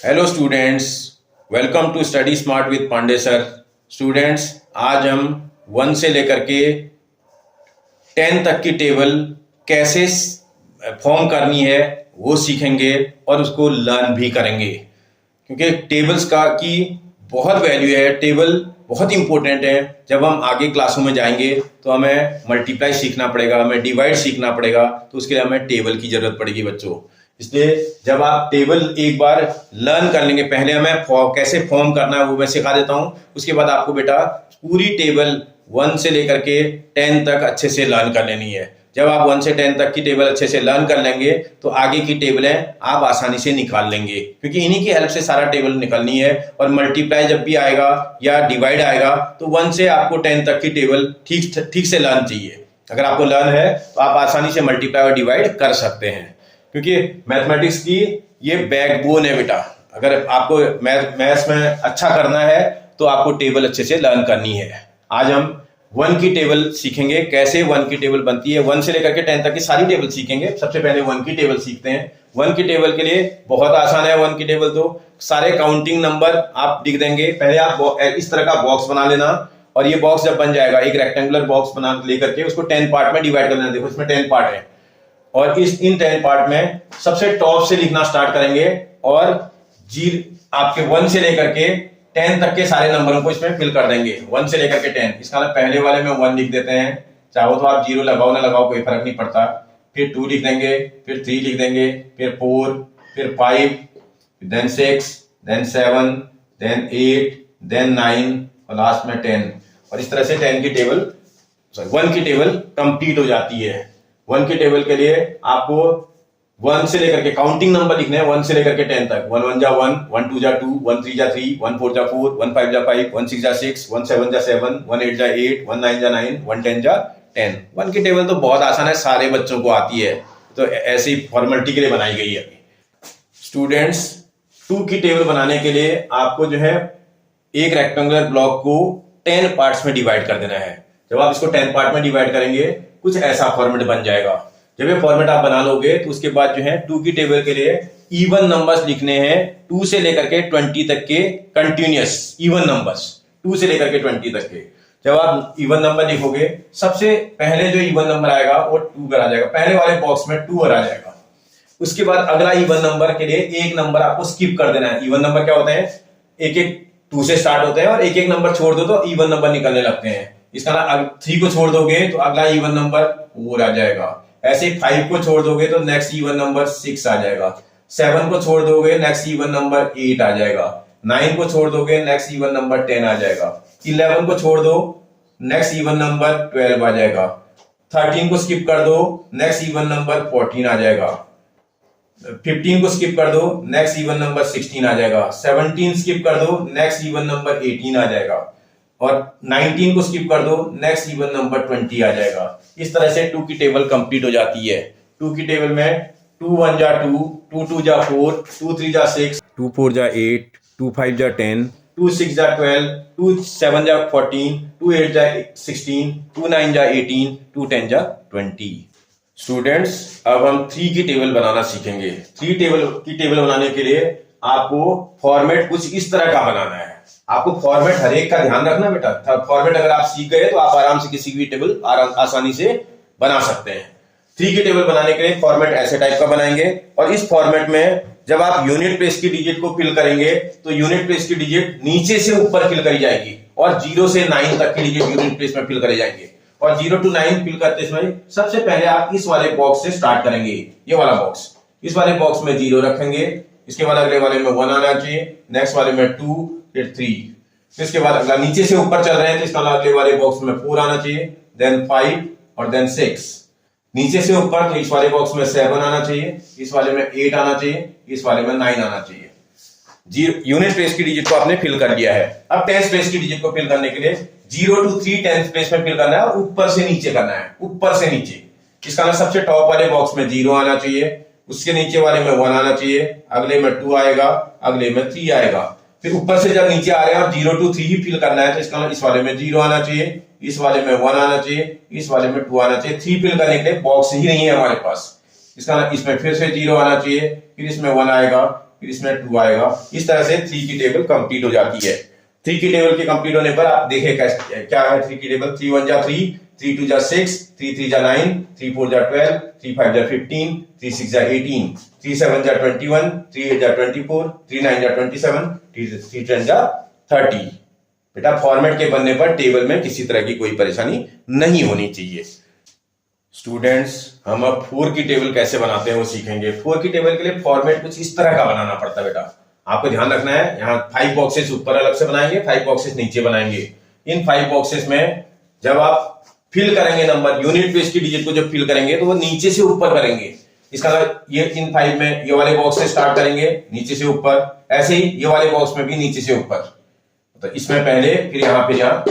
Hello students, welcome to study smart with Pandey sir. Students, आज हम 1 से लेकर के 10 तक की टेबल कैसे फॉर्म करनी है वो सीखेंगे और उसको लर्न भी करेंगे, क्योंकि टेबल्स की बहुत वैल्यू है। टेबल बहुत इंपॉर्टेंट है। जब हम आगे क्लासों में जाएंगे तो हमें मल्टीप्लाई सीखना पड़ेगा, हमें डिवाइड सीखना पड़ेगा, तो उसके लिए हमें टेबल की जरूरत पड़ेगी बच्चों। इसलिए जब आप टेबल एक बार लर्न कर लेंगे, पहले हमें कैसे फॉर्म करना है वो मैं सिखा देता हूं। उसके बाद आपको बेटा पूरी टेबल 1 से लेकर के 10 तक अच्छे से लर्न कर लेनी है। जब आप 1 से 10 तक की टेबल अच्छे से लर्न कर लेंगे तो आगे की टेबलें आप आसानी से निकाल लेंगे, क्योंकि इन्हीं की हेल्प से सारा टेबल निकलनी है। और मल्टीप्लाई जब भी आएगा या डिवाइड आएगा तो 1 से आपको 10 तक की टेबल ठीक से लर्न चाहिए। अगर आपको लर्न है तो आप आसानी से मल्टीप्लाई और डिवाइड कर सकते हैं, क्योंकि मैथमेटिक्स की ये बैकबोन है बेटा। अगर आपको मैथ्स में अच्छा करना है तो आपको टेबल अच्छे से लर्न करनी है। आज हम 1 की टेबल सीखेंगे, कैसे 1 की टेबल बनती है। 1 से लेकर के 10 तक की सारी टेबल सीखेंगे। सबसे पहले 1 की टेबल सीखते हैं। 1 की टेबल के लिए बहुत आसान है। 1 की टेबल तो सारे काउंटिंग नंबर आप लिख देंगे। पहले आप इस तरह का बॉक्स बना लेना, और ये बॉक्स जब बन जाएगा, एक रेक्टेंगुलर बॉक्स बना लेकर के उसको 10 पार्ट में डिवाइड कर लेना। देखो इसमें 10 पार्ट है, और इन 10 पार्ट में सबसे टॉप से लिखना स्टार्ट करेंगे, और आपके 1 से लेकर के 10 तक के सारे नंबरों को इसमें फिल कर देंगे। 1 से लेकर के 10, इसका मतलब पहले वाले में 1 लिख देते हैं। चाहो तो आप 0 लगाओ ना लगाओ, कोई फर्क नहीं पड़ता। फिर 2 लिख देंगे, फिर 3 लिख देंगे, फिर 4, फिर 5, देन 6, देन 7, देन 8, देन 9 और लास्ट में 10। और इस तरह से 1 की टेबल कंप्लीट हो जाती है। 1 की टेबल के लिए आपको 1 से लेकर के काउंटिंग नंबर लिखने हैं, 1 से लेकर के 10 तक। 1 1 जा 1, 1 2 जा 2, 1 3 जा 3, 1 4 जा 4, 1 5 जा 5, 1 6 जा 6, 1 7 जा 7, 1 8 जा 8, 1 9 जा 9, 1 10 जा 10। 1 की टेबल तो बहुत आसान है, सारे बच्चों को आती है, तो ऐसी फॉर्मेलिटी के लिए बनाई गई है। स्टूडेंट्स, 2 की टेबल बनाने के लिए आपको जो है एक रेक्टेंगुलर ब्लॉक को 10 पार्ट्स में डिवाइड कर देना है। जब आप इसको 10 पार्ट में डिवाइड करेंगे कुछ ऐसा फॉर्मेट बन जाएगा। जब ये फॉर्मेट आप बना लोगे तो उसके बाद जो है 2 की टेबल के लिए इवन नंबर्स लिखने हैं। 2 से लेकर के 20 तक के कंटिन्यूअस इवन नंबर्स, 2 से लेकर के 20 तक के। जब आप इवन नंबर लिखोगे, सबसे पहले जो इवन नंबर आएगा वो 2 पर आ जाएगा। पहले वाले बॉक्स में 2 आ जाएगा। उसके बाद अगला इवन नंबर के लिए एक नंबर आपको स्किप कर देना है। इवन नंबर क्या होते हैं, एक एक 2 से स्टार्ट होते हैं, और एक एक नंबर छोड़ दो तो इवन नंबर निकलने लगते हैं। इसका 3 को छोड़ दोगे तो अगला इवन नंबर 4 आ जाएगा। ऐसे 5 को छोड़ दोगे तो नेक्स्ट इवन नंबर 6 आ जाएगा। 7 को छोड़ दोगे नेक्स्ट इवन नंबर 8 आ जाएगा। 9 को छोड़ दोगे नेक्स्ट इवन नंबर 10 आ जाएगा। 11 को छोड़ दो नेक्स्ट इवन नंबर 12 आ जाएगा। 13 को स्किप कर दो नेक्स्ट इवन नंबर 14 आ जाएगा। 15 को स्किप कर दो नेक्स्ट इवन नंबर 16 आ जाएगा। 17 स्किप कर दो नेक्स्ट इवन नंबर 18 आ जाएगा। और 19 को स्किप कर दो नेक्स्ट इवन नंबर 20 आ जाएगा। इस तरह से 2 की टेबल कंप्लीट हो जाती है। 2 की टेबल में 2 1 जा 2, 2 2 जा 4, 2 3 जा 6, 2 4 जा 8, 2 5 जा 10, 2 6 जा 12, 2 7 जा 14, 2 8 जा 16, 2 9 जा 18, 2 10 जा 20। स्टूडेंट्स, अब हम 3 की टेबल बनाना सीखेंगे। 3 की टेबल बनाने के लिए आपको फॉर्मेट कुछ इस तरह का बनाना है। आपको फॉर्मेट हर एक का ध्यान रखना बेटा। फॉर्मेट अगर आप सीख गए तो आप आराम से किसी भी टेबल आसानी से बना सकते हैं। 3 की टेबल बनाने के लिए फॉर्मेट ऐसे टाइप का बनाएंगे, और इस फॉर्मेट में जब आप यूनिट प्लेस की डिजिट को फिल करेंगे तो यूनिट प्लेस की डिजिट नीचे से ऊपर फिल करी जाएगी, और 0 से 9 तक की डिजिट यूनिट प्लेस में फिल करे जाएंगे। और 0 to 9 फिल करते समय सबसे पहले आप इस वाले बॉक्स से स्टार्ट करेंगे। ये वाला बॉक्स, इस वाले बॉक्स में 0 रखेंगे। इसके बाद अगले वाले में 1 आना चाहिए, नेक्स्ट वाले में 2, फिर 3। इसके बाद अगला नीचे से ऊपर चल रहे हैं तो इसका अगले वाले बॉक्स में 4 आना चाहिए, देन 5 और देन 6। नीचे से ऊपर तो इस वाले बॉक्स में 7 आना चाहिए, इस वाले में 8 आना चाहिए, इस वाले में 9 आना चाहिए। यूनिट प्लेस की डिजिट को आपने फिल कर लिया है। अब 10th प्लेस की डिजिट को फिल करने के लिए 0 to 3 10th प्लेस में फिल करना है, और ऊपर से नीचे करना है, ऊपर से नीचे। इसका मतलब सबसे टॉप वाले बॉक्स में 0 आना चाहिए, उसके नीचे वाले में 1 आना चाहिए, अगले में 2 आएगा, अगले में 3 आएगा। फिर ऊपर से जब नीचे आ रहे हैं और 0 to 3 ही फिल करना है तो इसका मतलब इस वाले में 0 आना चाहिए, इस वाले में 1 आना चाहिए, इस वाले में 2 आना चाहिए। 3 फिल करने के लिए बॉक्स ही नहीं है हमारे पास। इसका मतलब इसमें फिर से 0 आना चाहिए, फिर इसमें 1 आएगा, फिर इसमें 2 आएगा। इस तरह से 3 की टेबल कंप्लीट हो जाती है। 3 की टेबल के कंप्लीट होने पर आप देखें क्या है 3 की टेबल। 3 1 जा 3, 3 2 जा 6, 3 3 जा 9, 3 4 जा 12, 3 5 जा 15, 3 6 जा 18, 3 7 जा 21, 3 8 जा 24, 3 9 जा 27, 3 10 जा 30। बेटा फॉर्मेट के बनने पर टेबल में किसी तरह की कोई परेशानी नहीं होनी चाहिए। स्टूडेंट्स, हम अब 4 की टेबल कैसे बनाते हैं वो सीखेंगे। 4 की टेबल के लिए फॉर्मेट कुछ इस तरह का बनाना पड़ता है बेटा। आपको ध्यान रखना है, यहाँ 5 बॉक्सेस ऊपर अलग से बनाएंगे, 5 बॉक्सेस नीचे बनाएंगे। इन 5 बॉक्सेस में जब आप फिल करेंगे नंबर, यूनिट प्लेस की डिजिट को जब फिल करेंगे तो वो नीचे से ऊपर करेंगे। इसका मतलब ये इन 5 में ये वाले बॉक्स से स्टार्ट करेंगे नीचे से ऊपर, ऐसे ही ये वाले बॉक्स में भी नीचे से ऊपर। तो इसमें पहले फिर यहाँ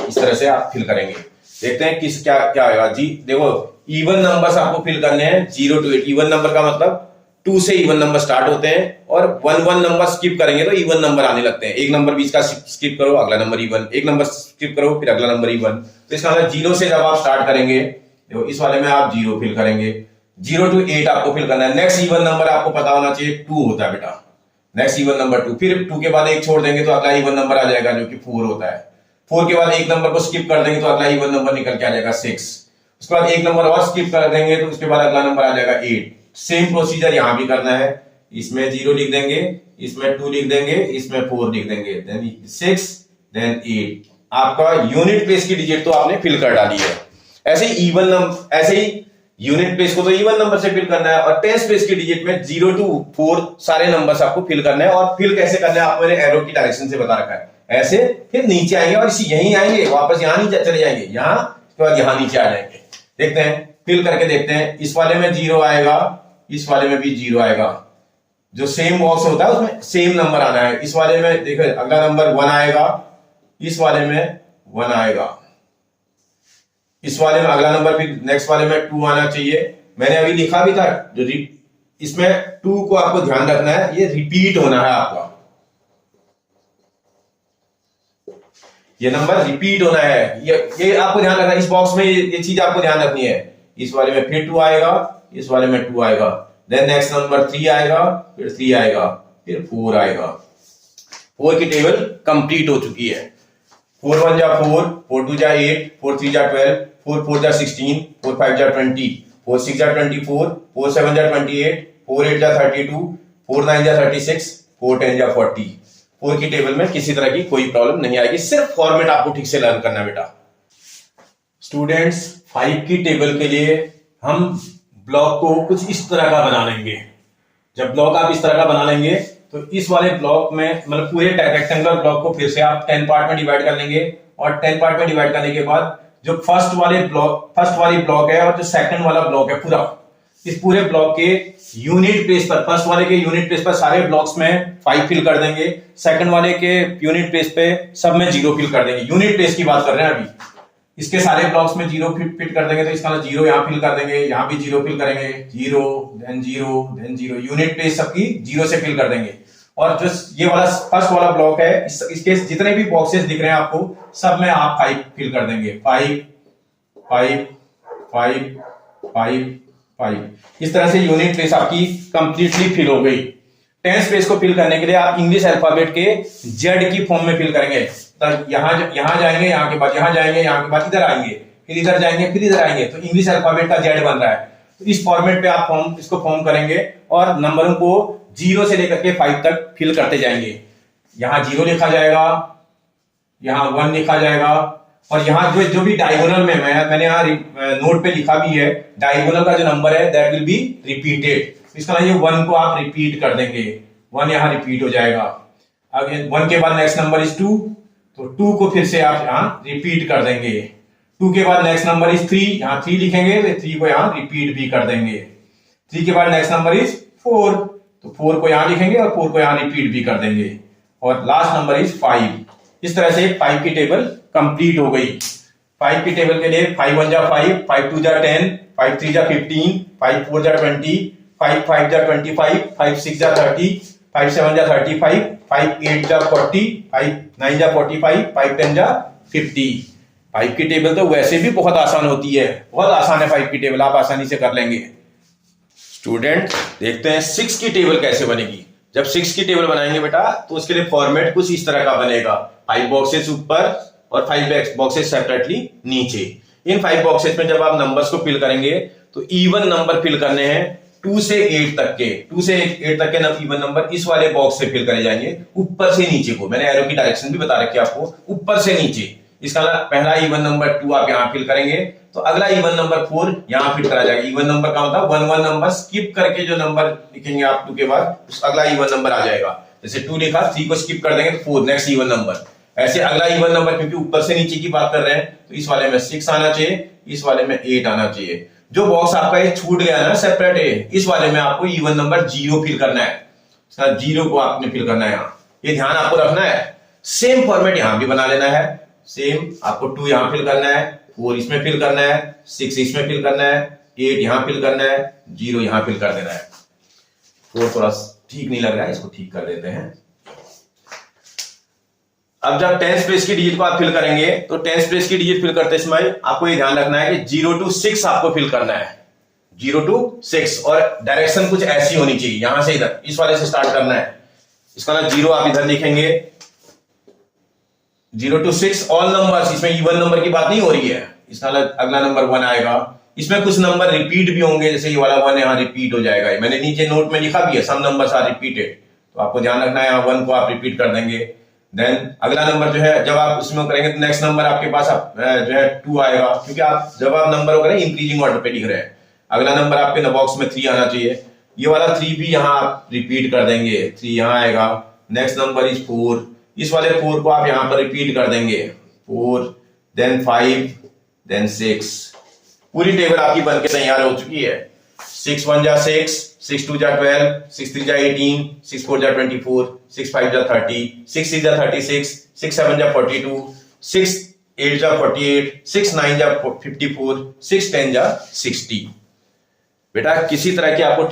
इस तरह से आप फिल करेंगे। देखते हैं किस क्या क्या आएगा जी। देखो इवन नंबर्स आपको फिल करने हैं 0 to 8। इवन नंबर का मतलब 2 से इवन नंबर स्टार्ट होते हैं और 1 नंबर स्किप करेंगे तो इवन नंबर आने लगते हैं। एक नंबर बीच का स्किप करो, अगला नंबर इवन, एक नंबर स्किप करो फिर अगला नंबर इवन। तो इसका मतलब 0 से जब आप स्टार्ट करेंगे, देखो इस वाले में आप 0 फिल करेंगे, 0 to 8 आपको फिल करना है। नेक्स्ट इवन नंबर आपको पता होना चाहिए 2 होता है बेटा। नेक्स्ट इवन नंबर 2, फिर 2 के बाद एक छोड़ देंगे तो अगला इवन नंबर आ जाएगा जो कि 4 होता है। 4 के बाद एक नंबर को स्किप कर देंगे तो अगला इवन नंबर निकल के आ जाएगा 6। उसके बाद एक नंबर और स्किप कर देंगे तो उसके बाद अगला नंबर आ जाएगा 8। सेम प्रोसीजर यहां भी करना है। इसमें 0 लिख देंगे, इसमें 2 लिख देंगे, इसमें 4 लिख देंगे, देन 6, देन 8। आपका यूनिट प्लेस की डिजिट तो आपने फिल कर डाली है। ऐसे ही इवन नंबर, ऐसे ही यूनिट प्लेस को तो इवन नंबर से फिल करना है और टेंस प्लेस की डिजिट में 0 to 4 सारे नंबर्स आपको फिल करना है। और फिल कैसे करना है आपको मैंने एरो की डायरेक्शन से बता रखा है। ऐसे फिर नीचे आएंगे और यहीं आएंगे, वापस यहां नहीं चले जाएंगे, यहां उसके बाद यहां नीचे आ जाएंगे। देखते हैं, फिल करके देखते हैं। इस वाले में 0 आएगा, इस वाले में भी 0 आएगा। जो सेम बॉक्स होता है उसमें सेम नंबर आना है। इस वाले में देखो अगला नंबर 1 आएगा, इस वाले में 1 आएगा, इस वाले में अगला नंबर, फिर नेक्स्ट वाले में 2 आना चाहिए। मैंने अभी लिखा भी था जो इसमें 2 को आपको ध्यान रखना है, ये रिपीट होना है आपका, ये नंबर रिपीट होना है। ये आपको ध्यान रखना है। इस बॉक्स में ये चीज आपको ध्यान रखनी है। इस वाले में फिर 2 आएगा, इस वाले में 2 आएगा, देन नेक्स्ट नंबर 3 आएगा, फिर 3 आएगा, फिर 4 आएगा। 4 की टेबल कंप्लीट हो चुकी है। 4 1 जा 4, 4 2 जा 8, 4 3 जा 12, 4 4 जा 16, 4 5 जा 20, 4 6 जा 24, 4 7 जा 28, 4 8 जा 32, 4 9 जा 36, 4 10 जा 40। 4 की टेबल में किसी तरह की कोई प्रॉब्लम नहीं आएगी, सिर्फ फॉर्मेट आपको ठीक से लर्न करना है बेटा। स्टूडेंट्स, 5 की टेबल के लिए हम ब्लॉक को कुछ इस तरह का बना लेंगे। जब ब्लॉक आप इस तरह का बना लेंगे तो इस वाले ब्लॉक में मतलब पूरे रेक्टेंगुलर ब्लॉक को फिर से आप 10 पार्ट में डिवाइड कर लेंगे और 10 पार्ट में डिवाइड करने के बाद जो फर्स्ट वाली ब्लॉक है और जो सेकंड वाला ब्लॉक है, पूरा इस पूरे ब्लॉक के यूनिट प्लेस पर, फर्स्ट वाले के यूनिट प्लेस पर सारे ब्लॉक्स में 5 फिल कर देंगे, सेकंड वाले के यूनिट प्लेस पे सब में 0 फिल कर देंगे। यूनिट प्लेस की बात कर रहे हैं अभी। इसके सारे ब्लॉक्स में 0 फिट कर देंगे तो इसका 0 यहां फिल कर देंगे, यहां भी 0 फिल करेंगे, 0 देन 0 देन 0, यूनिट प्लेस सबकी 0 से फिल कर देंगे। और जो ये वाला फर्स्ट वाला ब्लॉक है, इसके जितने भी बॉक्सेस दिख रहे हैं आपको सब में आप 5 फिल कर देंगे, 5 5 5 5 5। इस तरह से यूनिट प्लेस आपकी कंप्लीटली फिल हो गई। टेंस प्लेस को फिल करने के लिए आप इंग्लिश अल्फाबेट के जेड की फॉर्म में फिल करेंगे। तो यहां जाएंगे, यहां के बाद यहां जाएंगे, यहां के बाद इधर आएंगे, फिर इधर जाएंगे, फिर इधर आएंगे, तो इंग्लिश अल्फाबेट का जेड बन रहा है। तो इस फॉर्मेट पे आप इसको फॉर्म करेंगे और नंबरों को 0 से लेकर के 5 तक फिल करते जाएंगे। यहां 0 लिखा जाएगा, यहां 1 लिखा जाएगा और यहां जो भी डायगोनल में मैंने यहां नोट पे लिखा भी है, डायगोनल का जो नंबर है दैट विल बी रिपीटेड। इसका मतलब ये 1 को आप रिपीट कर देंगे, 1 यहां रिपीट हो जाएगा। अगेन 1 के बाद नेक्स्ट नंबर इज 2, तो 2 को फिर से आप यहां रिपीट कर देंगे। 2 के बाद नेक्स्ट नंबर इज 3, यहां 3 लिखेंगे तो 3 को यहां रिपीट भी कर देंगे। 3 के बाद नेक्स्ट नंबर इज 4, तो 4 को यहां लिखेंगे और 4 को यहां रिपीट भी कर देंगे। और लास्ट नंबर इज 5। इस तरह से 5 की टेबल कंप्लीट हो गई। 5 की टेबल के लिए 5 1 जा 5, 5 2 जा 10, 5 3 जा 15, 5 4 जा 20, 5 5 जा 25, 5 6 जा 30, 5 7 जा 35, 5 8 जा 40, 5 9 जा 45, 5 10 जा 50। 5 की टेबल तो वैसे भी बहुत आसान होती है, बहुत आसान है 5 की टेबल, आप आसानी से कर लेंगे। स्टूडेंट, देखते हैं 6 की टेबल कैसे बनेगी। जब 6 की टेबल बनाएंगे बेटा तो उसके लिए फॉर्मेट कुछ इस तरह का बनेगा, 5 बॉक्सेस ऊपर और 5 बॉक्सेस सेपरेटली नीचे। इन 5 बॉक्सेस में जब आप नंबर्स को फिल करेंगे तो इवन नंबर फिल करने हैं 2 से 8 तक के, 2 से 8 तक के इवन नंबर इस वाले बॉक्स से फिल करे जाएंगे ऊपर से नीचे को। मैंने एरो की डायरेक्शन भी बता रखी है आपको, ऊपर से नीचे। इसका पहला इवन नंबर 2 आप यहां फिल करेंगे तो अगला इवन नंबर 4 यहां फिल करा जाएगा। इवन नंबर का मतलब 1 नंबर स्किप करके जो नंबर लिखेंगे आप 2 के बाद अगला इवन नंबर आ जाएगा। जैसे 2 लिखा, 3 को स्किप कर देंगे तो 4 नेक्स्ट इवन नंबर। ऐसे अगला इवन नंबर, क्योंकि ऊपर से नीचे की बात कर रहे हैं तो इस वाले में 6 आना चाहिए, इस वाले में 8 आना चाहिए। जो बॉक्स आपका ये छूट गया ना सेपरेट है, इस वाले में आपको इवन नंबर 0 फिल करना है, 0 को आपने फिल करना है यहां, ये ध्यान आपको रखना है। सेम फॉर्मेट यहां भी बना लेना है, सेम आपको 2 यहां फिल करना है, 4 इसमें फिल करना है, 6 इसमें फिल करना है, 8 यहां फिल करना है, 0 यहां फिल कर देना है। 4 थोड़ा ठीक नहीं लग रहा है, इसको ठीक कर देते हैं। अब जब 10th प्लेस की डिजिट को आप फिल करेंगे तो 10th प्लेस की डिजिट फिल करते समय आपको ये ध्यान रखना है कि 0 to 6 आपको फिल करना है, 0 to 6, और डायरेक्शन कुछ ऐसी होनी चाहिए, यहां से इधर इस वाले से स्टार्ट करना है। इसका ना 0 आप इधर लिखेंगे, 0 to 6 ऑल नंबर्स, इसमें इवन नंबर की बात नहीं हो रही है। इसका अगला नंबर 1 आएगा, इसमें कुछ नंबर रिपीट भी होंगे, जैसे ये वाला 1 यहां रिपीट हो जाएगा, मैंने नीचे नोट में लिखा भी है सम नंबर्स आर रिपीटेड, तो आपको ध्यान रखना है, यहां 1 को आप रिपीट कर देंगे। देन अगला नंबर जो है जब आप उसमें करेंगे तो नेक्स्ट नंबर आपके पास जो है 2 आएगा, क्योंकि आप जब आप नंबर करें इंक्रीजिंग ऑर्डर पे लिख रहे हैं। अगला नंबर आपके बॉक्स में 3 आना चाहिए, ये वाला 3 भी यहां आप रिपीट कर देंगे, 3 यहां आएगा। नेक्स्ट नंबर इज 4, इस वाले 4 को आप यहां पर रिपीट कर देंगे, 4 देन 5 देन 6। पूरी टेबल आपकी बनके तैयार हो चुकी है। 6 1 जा 6, 6 2 जा 12, 6 3 जा 18, 6 4 जा 24, 6 5 जा 30, 6 6 जा 36, 6 7 जा 42, 6 8 जा 48, 6 9 जा 54, 6 10 जा 60। बेटा किसी तरह की आपको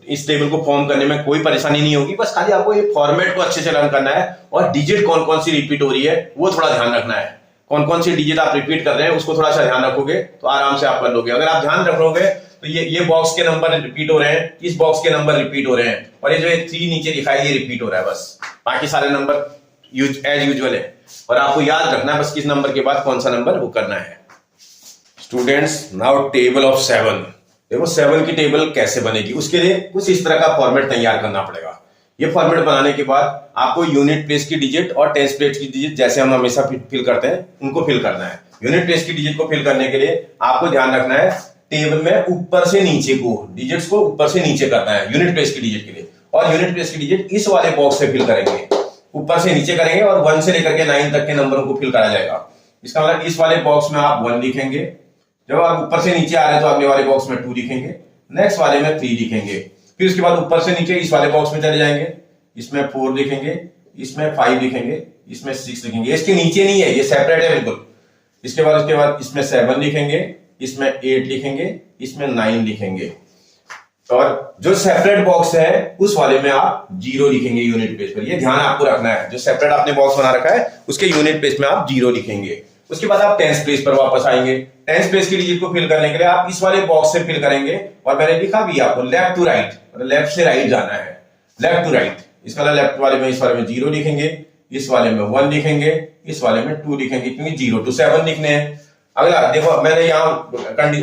इस टेबल को फॉर्म करने में कोई परेशानी नहीं होगी, बस खाली आपको ये फॉर्मेट को अच्छे से लर्न करना है और डिजिट कौन कौन सी रिपीट हो रही है वो थोड़ा ध्यान रखना है। कौन कौन सी डिजिट आप रिपीट कर रहे हैं उसको थोड़ा सा ध्यान रखोगे तो आराम से आप कर लोगे। अगर आप ध्यान रखोगे तो ये बॉक्स के नंबर रिपीट हो रहे हैं, इस बॉक्स के नंबर रिपीट हो रहे हैं, और ये जो 3 नीचे लिखा है ये रिपीट हो रहा है, बस बाकी सारे नंबर एज यूजुअल है। और आपको याद रखना है बस किस नंबर के बाद कौन सा नंबर वो करना है। Students now table of 7। देखो 7 की टेबल कैसे बनेगी, उसके लिए कुछ इस तरह का फॉर्मेट तैयार करना पड़ेगा। ये फॉर्मेट बनाने के बाद आपको यूनिट प्लेस की डिजिट और 10th प्लेस की डिजिट जैसे हम हमेशा फिल करते हैं उनको फिल करना है। यूनिट प्लेस की डिजिट को फिल करने के लिए आपको ध्यान रखना है टेबल में ऊपर से नीचे को डिजिट्स को ऊपर से नीचे करना है यूनिट प्लेस की डिजिट के लिए। और यूनिट प्लेस की डिजिट इस वाले बॉक्स से फिल करेंगे, ऊपर से नीचे करेंगे और 1 से लेकर के 9 तक के नंबरों को फिल करा जाएगा। इसका मतलब इस वाले बॉक्स में आप 1 लिखेंगे, जब आप ऊपर से नीचे आ रहे हैं तो अगले वाले बॉक्स में 2 लिखेंगे, नेक्स्ट वाले में 3 लिखेंगे, फिर उसके बाद ऊपर से नीचे इस वाले बॉक्स में चले जाएंगे, इसमें 4 लिखेंगे, इसमें 5 लिखेंगे, इसमें 6 लिखेंगे। इसके नीचे नहीं है, ये सेपरेट है बिल्कुल। इसके बाद इसमें 7 लिखेंगे, इसमें 8 लिखेंगे, इसमें 9 लिखेंगे, और जो सेपरेट बॉक्स है उस वाले में आप 0 लिखेंगे यूनिट प्लेस पर। ये ध्यान आपको रखना है, जो सेपरेट आपने बॉक्स बना रखा है उसके यूनिट प्लेस में आप 0 लिखेंगे। उसके बाद आप 10th प्लेस पर वापस आएंगे। 10th प्लेस की डिजिट को फिल करने के लिए आप इस वाले बॉक्स से फिल करेंगे, और मैंने लिखा भी आपको लेफ्ट टू राइट, लेफ्ट से राइट जाना है, लेफ्ट टू राइट। इसका लेफ्ट वाले में इस वाले में 0 लिखेंगे, इस वाले में 1 लिखेंगे, इस वाले में 2 लिखेंगे, क्योंकि 0 to 7 लिखने हैं। अगला देखो मैंने यहाँ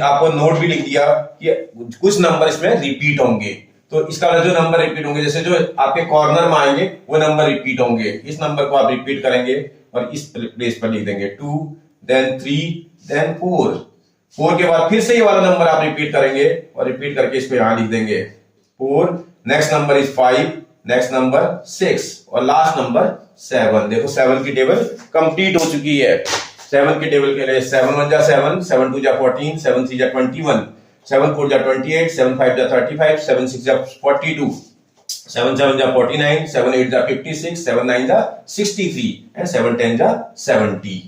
आपको नोट भी लिख दिया कि कुछ नंबर इसमें रिपीट होंगे, तो इसका जो नंबर रिपीट होंगे, जैसे जो आपके कॉर्नर में आएंगे वो नंबर रिपीट होंगे, इस नंबर को आप रिपीट करेंगे और इस प्लेस पर लिख देंगे 2 देन 3 देन 4। 4 के बाद फिर से ये वाला नंबर आप रिपीट करेंगे और रिपीट करके इसको यहां लिख देंगे 4। Next number is 5, next number 6 और लास्ट नंबर 7। देखो 7 की टेबल कंप्लीट हो चुकी है। 7 की टेबल के लिए 7 1 जा 7, 7 2 जा 14, 7 3 जा 21, 7 4 जा 28, 7 5 जा 35, 7 6 जा 42, 7 7 जा 49, 7 8 जा 56, 7 9 जा 63 एंड 7 10 जा 70।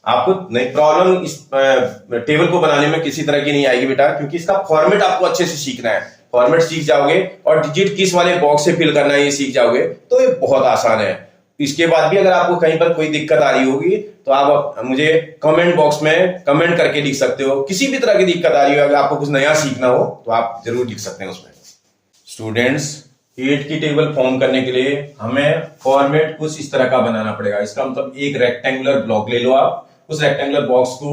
आपको प्रॉब्लम इस टेबल को बनाने में किसी तरह की नहीं आएगी बेटा, क्योंकि इसका फॉर्मेट आपको अच्छे से सीखना है। फॉर्मेट सीख जाओगे और डिजिट किस वाले बॉक्स से फिल करना है ये सीख जाओगे तो ये बहुत आसान है। इसके बाद भी अगर आपको कहीं पर कोई दिक्कत आ रही होगी तो आप मुझे कमेंट बॉक्स में कमेंट करके लिख सकते हो। किसी भी तरह की दिक्कत आ रही हो, अगर आपको कुछ नया सीखना हो तो आप जरूर लिख सकते हैं उसमें। स्टूडेंट्स 8 की टेबल फॉर्म करने के लिए हमें फॉर्मेट कुछ इस तरह का बनाना पड़ेगा। इसका मतलब एक रेक्टेंगुलर ब्लॉक ले लो आप, उस रेक्टेंगुलर बॉक्स को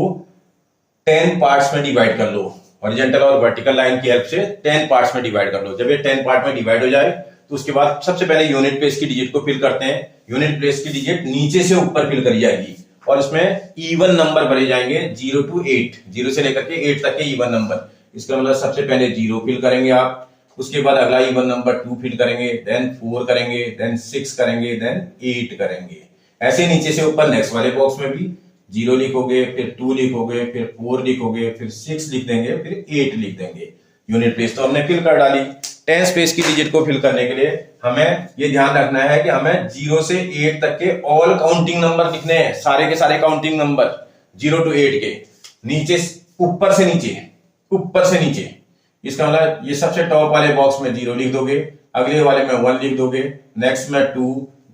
10 पार्ट्स में डिवाइड कर लो, हॉरिजॉन्टल और वर्टिकल लाइन की हेल्प से 10 पार्ट्स में डिवाइड कर लो। जब ये 10 पार्ट में डिवाइड हो जाए तो उसके बाद सबसे पहले यूनिट प्लेस की डिजिट को फिल करते हैं। यूनिट प्लेस की डिजिट नीचे से ऊपर फिल करी जाएगी और इसमें इवन नंबर भरे जाएंगे 0 to 8, 0 से लेकर के 8 तक के इवन नंबर। इसका मतलब सबसे पहले 0 फिल करेंगे आप, उसके बाद अगला इवन नंबर 2 फिल करेंगे, देन 4 करेंगे, देन 6 करेंगे, देन 8 करेंगे। ऐसे नीचे से ऊपर नेक्स्ट वाले बॉक्स में भी 0 लिखोगे, फिर 2 लिखोगे, फिर 4 लिखोगे, फिर 6 लिख देंगे, फिर 8 लिख देंगे। यूनिट प्लेस तो हमने फिल कर डाली। 10 प्लेस की डिजिट को फिल करने के लिए हमें ये ध्यान रखना है कि हमें 0 से 8 तक के ऑल काउंटिंग नंबर लिखने हैं, सारे के सारे काउंटिंग नंबर 0 to 8 के, नीचे ऊपर से नीचे, ऊपर से नीचे। इसका मतलब ये सबसे टॉप वाले बॉक्स में 0 लिख दोगे, अगले वाले में 1 लिख दोगे, नेक्स्ट में 2,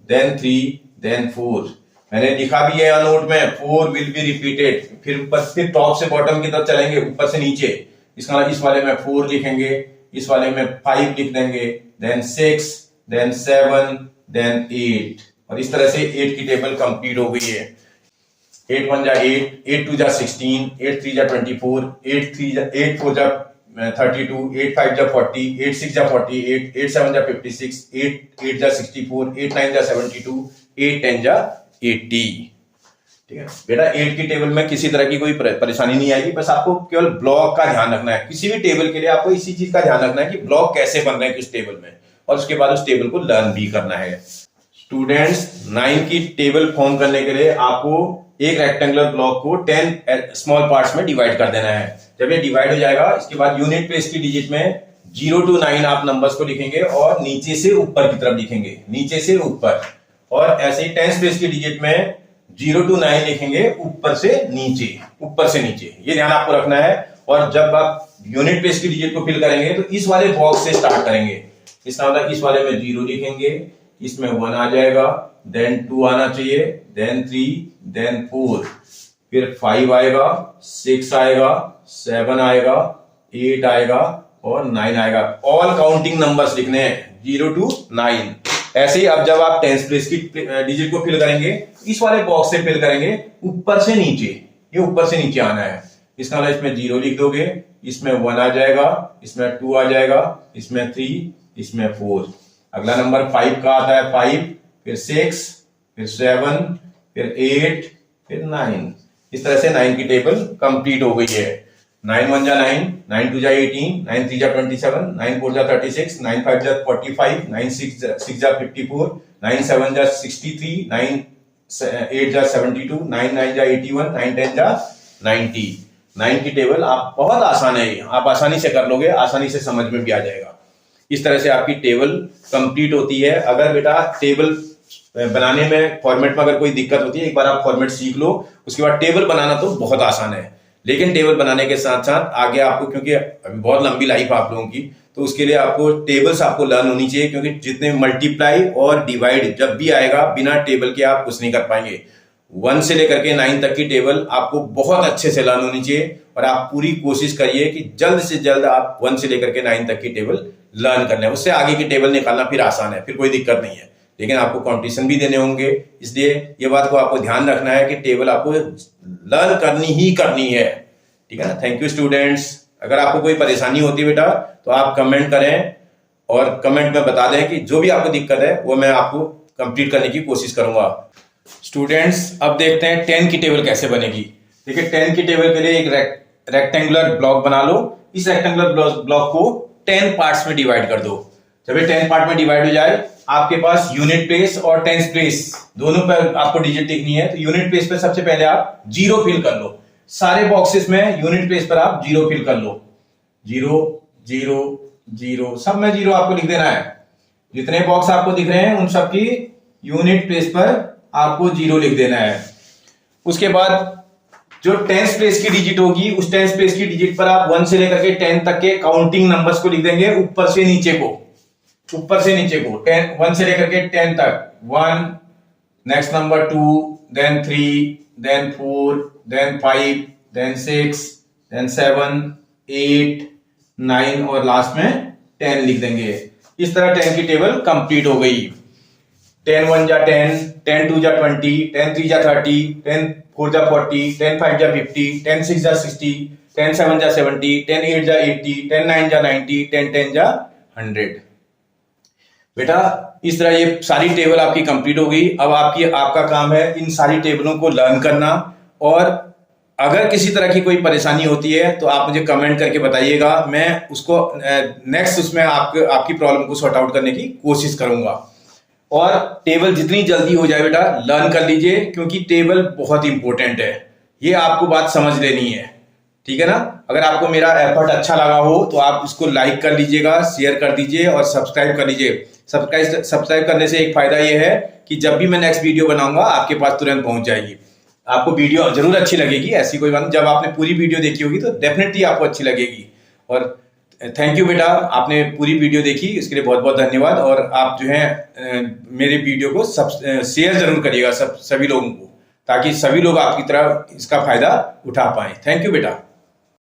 देन 3, देन 4। मैंने लिखा भी है नोट में, 4 विल बी रिपीटेड। फिर टॉप से बॉटम की तरफ चलेंगे, ऊपर से नीचे। इसका मतलब इस वाले में 4 लिखेंगे, इस वाले में 5 लिख देंगे, देन 6, देन 7, देन 8, और इस तरह से 8 की टेबल कंप्लीट हो गई है। 8 1 जा 8, 8 2 जा 16, 8 3 जा 24, 8 4 जा 32, 8 5 जा 40, 8 6 जा 48, 8 7 जा 56, 8 8 जा 64, 8 9 जा 72, 8 10 जा 80। ठीक है बेटा, 8 की टेबल में किसी तरह की कोई परेशानी नहीं आएगी, बस आपको केवल ब्लॉक का ध्यान रखना है। किसी भी टेबल के लिए आपको इसी चीज का ध्यान रखना है कि ब्लॉक कैसे बन रहे हैं किस टेबल में, और उसके बाद उस टेबल को लर्न भी करना है। स्टूडेंट्स, 9 की टेबल फॉर्म करने के लिए आपको एक रेक्टेंगुलर ब्लॉक को 10 स्मॉल पार्ट्स में डिवाइड कर देना है। जब ये डिवाइड हो जाएगा, इसके बाद यूनिट प्लेस की डिजिट में 0 to 9 आप नंबर्स को लिखेंगे और नीचे से ऊपर की तरफ लिखेंगे, नीचे से ऊपर। और ऐसे ही 10 प्लेस की डिजिट में 0 to 9 लिखेंगे ऊपर से नीचे, ऊपर से नीचे। ये ध्यान आपको रखना है। और जब आप यूनिट प्लेस की डिजिट को फिल करेंगे तो इस वाले बॉक्स से स्टार्ट करेंगे। इसका मतलब इस वाले में 0 लिखेंगे, इसमें 1 आ जाएगा, देन 2 आना चाहिए, देन 3, देन 4, फिर 5 आएगा, 6 आएगा, 7 आएगा, 8 आएगा और 9 आएगा। ऑल काउंटिंग नंबर्स लिखने हैं 0 to 9। ऐसे ही अब जब आप 10 प्लेस की डिजिट को फिल करेंगे, इस वाले बॉक्स से फिल करेंगे ऊपर से नीचे, ये ऊपर से नीचे आना है। इसका मतलब इसमें 0 लिख दोगे, इसमें 1 आ जाएगा, इसमें 2 आ जाएगा, इसमें 3, इसमें 4। अगला नंबर 5 का आता है, 5, फिर 6, फिर 7, फिर 8, फिर 9। इस तरह से 9 की टेबल कंप्लीट हो गई है। 9 1 जा 9, 9 2 जा 18, 9 3 जा 27, 9 4 जा 36, 9 5 जा 45, 9 6 जा 54, 9 7 जा 63, 9 8 जा 72, 9 9 जा 81, 9 10 जा 90। 9 की टेबल आप बहुत आसान है, आप आसानी से कर लोगे, आसानी से समझ में भी आ जाएगा। इस तरह से आपकी टेबल कंप्लीट होती है। अगर बेटा टेबल बनाने में, फॉर्मेट में अगर कोई दिक्कत होती है, एक बार आप फॉर्मेट सीख लो, उसके बाद टेबल बनाना तो बहुत आसान है। लेकिन टेबल बनाने के साथ साथ आगे आपको, क्योंकि अभी बहुत लंबी लाइफ आप लोगों की, तो उसके लिए आपको टेबल्स आपको लर्न होनी चाहिए, क्योंकि जितने मल्टीप्लाई और डिवाइड जब भी आएगा, बिना टेबल के आप कुछ नहीं कर पाएंगे। 1 से लेकर के 9 तक की टेबल आपको बहुत अच्छे से लर्न होनी चाहिए, और आप पूरी कोशिश करिए कि जल्द से जल्द आप 1 से लेकर के 9 तक की टेबल लर्न कर लें। उससे आगे की टेबल निकालना फिर आसान है, फिर कोई दिक्कत नहीं है। लेकिन आपको कंपटीशन भी देने होंगे, इसलिए ये बात को आपको ध्यान रखना है कि टेबल आपको लर्न करनी ही करनी है। ठीक है ना। Thank you students. अगर आपको कोई परेशानी होती है बेटा, तो आप कमेंट करें और कमेंट में बता दें कि जो भी आपको दिक्कत है वो मैं आपको कंप्लीट करने की कोशिश करूंगा। स्टूडेंट्स, अब देखते हैं 10 की टेबल कैसे बनेगी। देखिए, 10 की टेबल के लिए एक रेक्टेंगुलर ब्लॉक बना लो। इस रेक्टेंगुलर ब्लॉक को 10 पार्ट्स में डिवाइड कर दो। जब ये 10 पार्ट में डिवाइड हो जाए, आपके पास यूनिट प्लेस और 10 प्लेस दोनों पर आपको डिजिट लिखनी है। तो यूनिट प्लेस पर सबसे पहले आप 0 फिल कर लो। सारे बॉक्सेस में यूनिट प्लेस पर आप 0 फिल कर लो। 0 0 0, सब में 0 आपको लिख देना है। जितने बॉक्स आपको दिख रहे हैं उन सब की यूनिट प्लेस पर आपको 0 लिख देना है। उसके बाद जो 10 प्लेस की डिजिट होगी, उस 10 प्लेस की डिजिट पर आप 1 से लेकर के 10 तक के काउंटिंग नंबर्स को लिख देंगे, ऊपर से नीचे को, ऊपर से नीचे को। 1 से लेकर के 10 तक 1, next number 2, then 3, then 4, then 5, then 6, then 7, 8, 9 और लास्ट में 10 लिख देंगे। इस तरह 10 की टेबल कंप्लीट हो गई। 10 1 जा 10, 10 2 जा 20, 10 3 जा 30, 10 4 जा 40, 10 5 जा 50, 10 6 जा 60, 10 7 जा 70, 10 8 जा 80, 10 9 जा 90, 10 10 जा 100। बेटा इस तरह ये सारी टेबल आपकी कंप्लीट हो गई। अब आपका काम है इन सारी टेबलों को लर्न करना, और अगर किसी तरह की कोई परेशानी होती है तो आप मुझे कमेंट करके बताइएगा, मैं उसको नेक्स्ट उसमें आपकी प्रॉब्लम को सॉर्ट आउट करने की कोशिश करूंगा। और टेबल जितनी जल्दी हो जाए बेटा लर्न कर लीजिए, क्योंकि टेबल बहुत इंपॉर्टेंट है, ये आपको बात समझ लेनी है, ठीक है ना। अगर आपको मेरा एफर्ट अच्छा लगा हो तो आप इसको लाइक कर लीजिएगा, शेयर कर दीजिए और सब्सक्राइब कर लीजिए। सब्सक्राइब करने से एक फायदा ये है कि जब भी मैं नेक्स्ट वीडियो बनाऊंगा आपके पास तुरंत पहुंच जाएगी। आपको वीडियो जरूर अच्छी लगेगी, ऐसी कोई बात नहीं, जब आपने पूरी वीडियो देखी होगी तो डेफिनेटली आपको अच्छी लगेगी। और थैंक यू बेटा, आपने पूरी वीडियो देखी इसके लिए बहुत बहुत धन्यवाद। और आप जो है मेरे वीडियो को शेयर जरूर करिएगा सभी लोगों को, ताकि सभी लोग आपकी तरह इसका फायदा उठा पाए। थैंक यू बेटा।